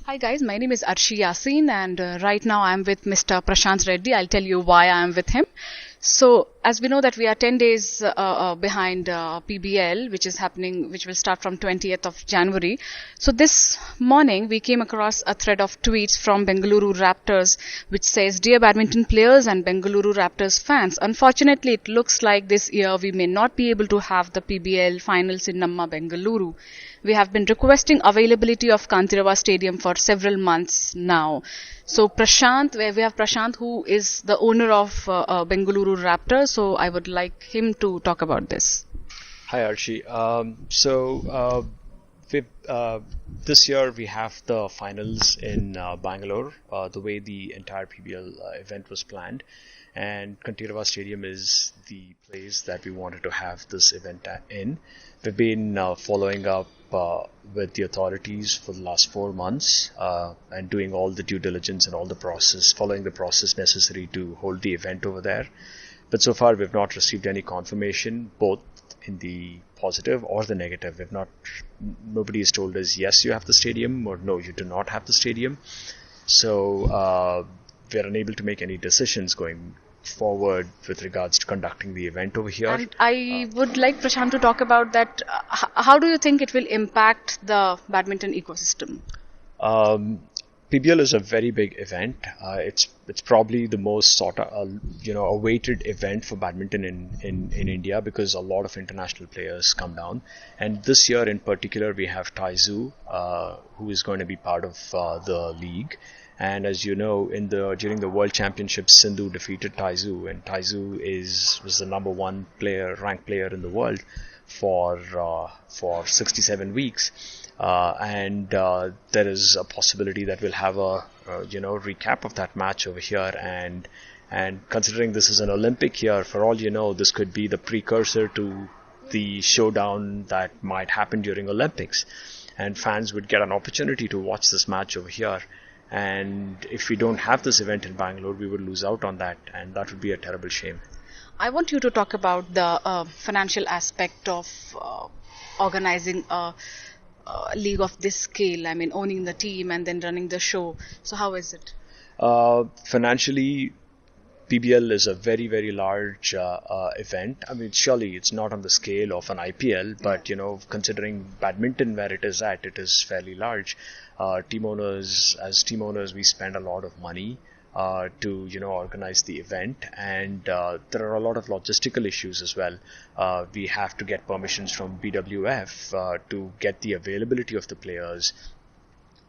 Hi guys, my name is Arshi Yasin and right now I am with Mr. Prashant Reddy. I'll tell you why I am with him. So, as we know that we are 10 days behind PBL, which is happening, which will start from 20th of January. So this morning we came across a thread of tweets from Bengaluru Raptors, which says, "Dear badminton players and Bengaluru Raptors fans, unfortunately it looks like this year we may not be able to have the PBL finals in Namma Bengaluru. We have been requesting availability of Kantirava Stadium for several months now." So Prashant, where we have Prashant, who is the owner of Bengaluru Raptors. So I would like him to talk about this. Hi Archie. We've, this year we have the finals in Bangalore, the way the entire PBL event was planned, and Kantirava Stadium is the place that we wanted to have this event in. We've been following up with the authorities for the last 4 months and doing all the due diligence and all the process, following the process necessary to hold the event over there. But so far, we've not received any confirmation, both in the positive or the negative. Nobody has told us, yes, you have the stadium, or no, you do not have the stadium. So we're unable to make any decisions going forward with regards to conducting the event over here. And I would like Prashant to talk about that. How do you think it will impact the badminton ecosystem? PBL is a very big event. It's probably the most awaited event for badminton in India, because a lot of international players come down. And this year in particular, we have Taizu, who is going to be part of the league. And as you know, during the World Championships, Sindhu defeated Taizu, and Taizu was the number one ranked player in the world for 67 weeks. There is a possibility that we'll have a recap of that match over here, and considering this is an Olympic year, for all you know, this could be the precursor to the showdown that might happen during Olympics, and fans would get an opportunity to watch this match over here. And if we don't have this event in Bangalore, we would lose out on that, and that would be a terrible shame. I want you to talk about the financial aspect of organizing a league of this scale. I mean, owning the team and then running the show. So how is it? Financially, PBL is a very, very large event. I mean, surely it's not on the scale of an IPL, but considering badminton where it is at, it is fairly large. As team owners, we spend a lot of money to organize the event, and there are a lot of logistical issues as well. We have to get permissions from BWF to get the availability of the players.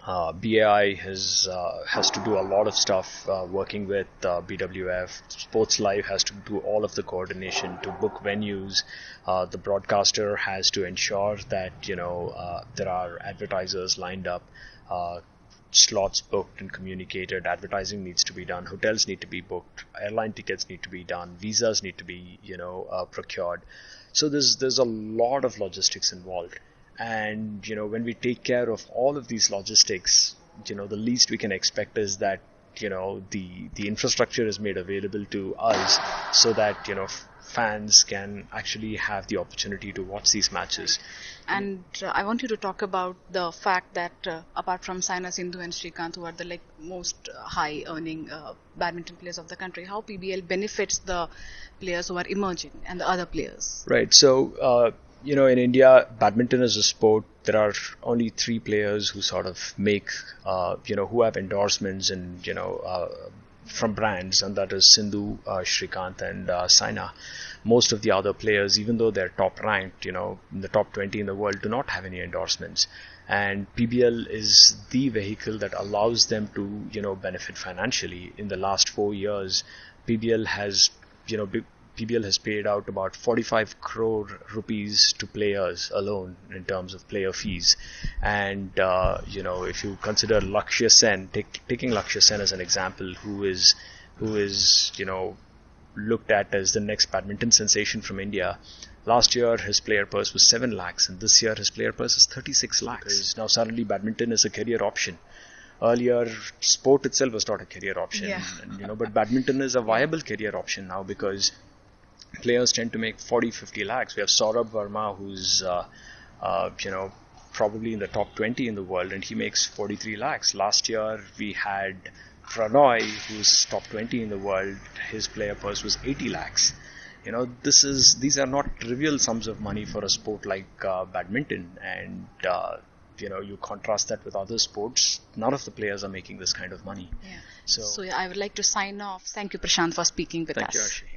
BAI has to do a lot of stuff working with BWF. Sports Live has to do all of the coordination to book venues. The broadcaster has to ensure that there are advertisers lined up, slots booked and communicated. Advertising needs to be done. Hotels need to be booked. Airline tickets need to be done. Visas need to be procured. So there's a lot of logistics involved. And when we take care of all of these logistics, the least we can expect is that the infrastructure is made available to us, so that fans can actually have the opportunity to watch these matches. And I want you to talk about the fact that apart from Saina, Sindhu and Srikanth, who are the most high earning badminton players of the country, how PBL benefits the players who are emerging and the other players. Right. So in India, badminton is a sport. There are only 3 players who sort of make, who have endorsements and, from brands, and that is Sindhu, Srikanth, and Saina. Most of the other players, even though they're top ranked, in the top 20 in the world, do not have any endorsements. And PBL is the vehicle that allows them to, benefit financially. In the last 4 years, PBL has paid out about 45 crore rupees to players alone in terms of player fees. And, if you consider Lakshya Sen, taking Lakshya Sen as an example, who is looked at as the next badminton sensation from India. Last year, his player purse was 7 lakhs, and this year his player purse is 36 lakhs. Because now suddenly badminton is a career option. Earlier, sport itself was not a career option. Yeah. But badminton is a viable career option now, because players tend to make 40-50 lakhs. We have Saurabh Verma, who's probably in the top 20 in the world, and he makes 43 lakhs. Last year we had Pranoy, who's top 20 in the world. His player purse was 80 lakhs. These are not trivial sums of money for a sport like badminton, and you contrast that with other sports. None of the players are making this kind of money. Yeah. So I would like to sign off. Thank you, Prashant, for speaking with us. Thank you, Arshi.